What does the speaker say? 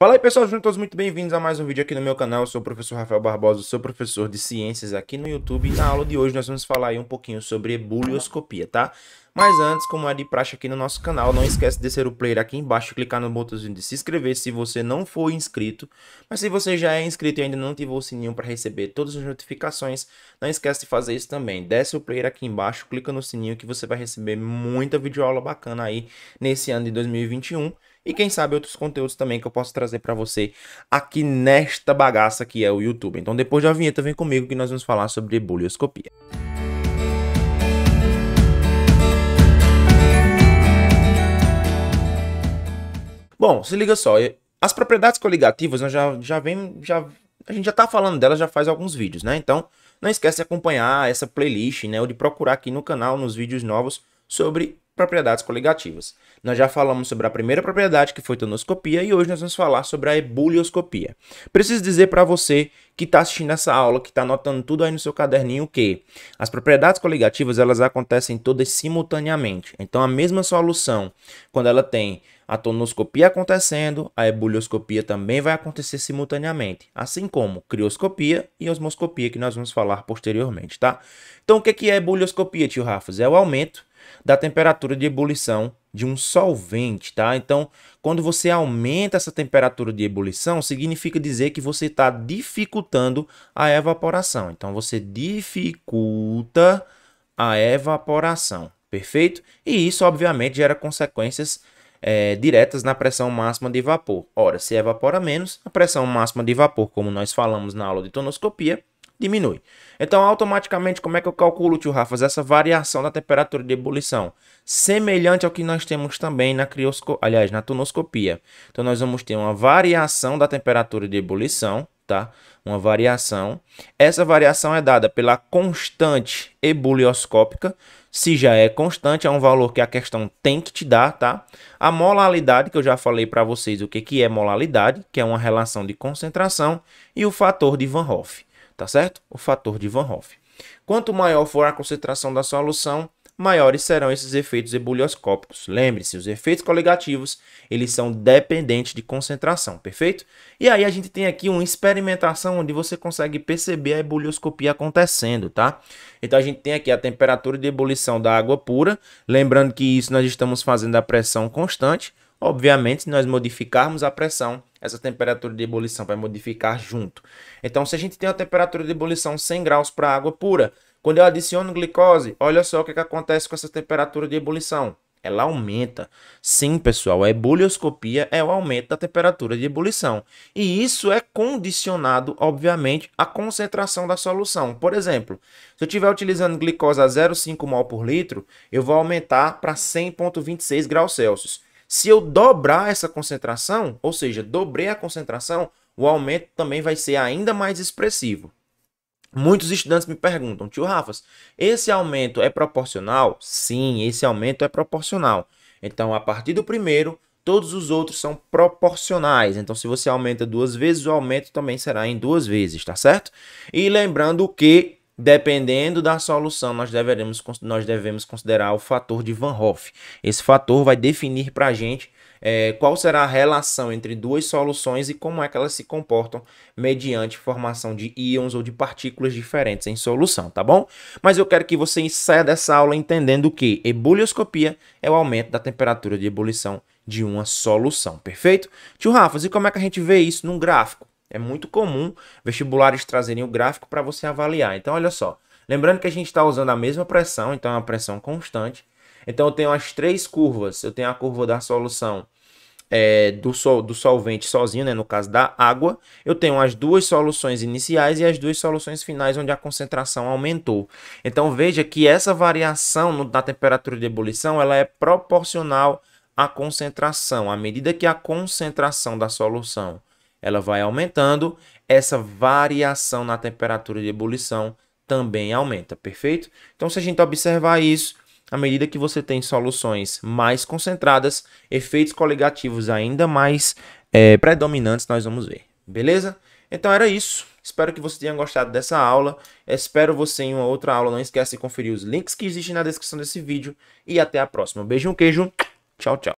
Fala aí pessoal, sejam todos muito bem-vindos a mais um vídeo aqui no meu canal. Eu sou o professor Rafael Barbosa, sou professor de ciências aqui no YouTube. E na aula de hoje nós vamos falar aí um pouquinho sobre ebullioscopia, tá? Mas antes, como é de praxe aqui no nosso canal, não esquece de descer o player aqui embaixo e clicar no botãozinho de se inscrever se você não for inscrito. Mas se você já é inscrito e ainda não ativou o sininho para receber todas as notificações, não esquece de fazer isso também. Desce o player aqui embaixo, clica no sininho que você vai receber muita videoaula bacana aí nesse ano de 2021. E quem sabe outros conteúdos também que eu posso trazer para você aqui nesta bagaça que é o YouTube. Então depois da vinheta vem comigo que nós vamos falar sobre ebullioscopia. Bom, se liga só, as propriedades coligativas nós a gente já tá falando delas já faz alguns vídeos, né? Então não esquece de acompanhar essa playlist, né? Ou de procurar aqui no canal, nos vídeos novos sobre propriedades coligativas. Nós já falamos sobre a primeira propriedade, que foi tonoscopia, e hoje nós vamos falar sobre a ebullioscopia. Preciso dizer para você que está assistindo essa aula, que está anotando tudo aí no seu caderninho, que as propriedades coligativas elas acontecem todas simultaneamente. Então a mesma solução, quando ela tem a tonoscopia acontecendo, a ebullioscopia também vai acontecer simultaneamente, assim como crioscopia e osmoscopia, que nós vamos falar posteriormente, tá? Então o que é ebullioscopia, tio Rafas? É o aumento da temperatura de ebulição de um solvente, tá? Então, quando você aumenta essa temperatura de ebulição, significa dizer que você está dificultando a evaporação. Então, você dificulta a evaporação, perfeito? E isso, obviamente, gera consequências diretas na pressão máxima de vapor. Ora, se evapora menos, a pressão máxima de vapor, como nós falamos na aula de tonoscopia, diminui. Então, automaticamente, como é que eu calculo, tio Rafas, essa variação da temperatura de ebulição? Semelhante ao que nós temos também na tonoscopia. Então, nós vamos ter uma variação da temperatura de ebulição, tá? Uma variação. Essa variação é dada pela constante ebullioscópica. Se já é constante, é um valor que a questão tem que te dar, tá? A molalidade, que eu já falei para vocês o que é molalidade, que é uma relação de concentração, e o fator de Van Hoff. Tá certo? O fator de Van Hoff. Quanto maior for a concentração da solução, maiores serão esses efeitos ebullioscópicos. Lembre-se, os efeitos coligativos, eles são dependentes de concentração, perfeito? E aí a gente tem aqui uma experimentação onde você consegue perceber a ebullioscopia acontecendo, tá? Então a gente tem aqui a temperatura de ebulição da água pura, lembrando que isso nós estamos fazendo a pressão constante. Obviamente, se nós modificarmos a pressão, essa temperatura de ebulição vai modificar junto. Então, se a gente tem a temperatura de ebulição 100 graus para água pura, quando eu adiciono glicose, olha só o que acontece com essa temperatura de ebulição. Ela aumenta. Sim, pessoal, a ebullioscopia é o aumento da temperatura de ebulição. E isso é condicionado, obviamente, à concentração da solução. Por exemplo, se eu estiver utilizando glicose a 0,5 mol por litro, eu vou aumentar para 100,26 graus Celsius. Se eu dobrar essa concentração, ou seja, dobrei a concentração, o aumento também vai ser ainda mais expressivo. Muitos estudantes me perguntam, tio Rafas, esse aumento é proporcional? Sim, esse aumento é proporcional. Então, a partir do primeiro, todos os outros são proporcionais. Então, se você aumenta 2 vezes, o aumento também será em 2 vezes, tá certo? E lembrando que, dependendo da solução, nós devemos considerar o fator de Van Hoff. Esse fator vai definir para a gente qual será a relação entre duas soluções e como é que elas se comportam mediante formação de íons ou de partículas diferentes em solução, tá bom? Mas eu quero que você saia dessa aula entendendo que ebullioscopia é o aumento da temperatura de ebulição de uma solução, perfeito? Tio Rafas, e como é que a gente vê isso num gráfico? É muito comum vestibulares trazerem o gráfico para você avaliar. Então, olha só. Lembrando que a gente está usando a mesma pressão, então é uma pressão constante. Então, eu tenho as 3 curvas. Eu tenho a curva da solução do solvente sozinho, né, no caso da água. Eu tenho as 2 soluções iniciais e as 2 soluções finais, onde a concentração aumentou. Então, veja que essa variação na temperatura de ebulição ela é proporcional à concentração. À medida que a concentração da solução ela vai aumentando, essa variação na temperatura de ebulição também aumenta, perfeito? Então, se a gente observar isso, à medida que você tem soluções mais concentradas, efeitos coligativos ainda mais predominantes nós vamos ver, beleza? Então, era isso. Espero que você tenha gostado dessa aula. Espero você em uma outra aula. Não esquece de conferir os links que existem na descrição desse vídeo. E até a próxima. Beijo, um queijo. Tchau, tchau.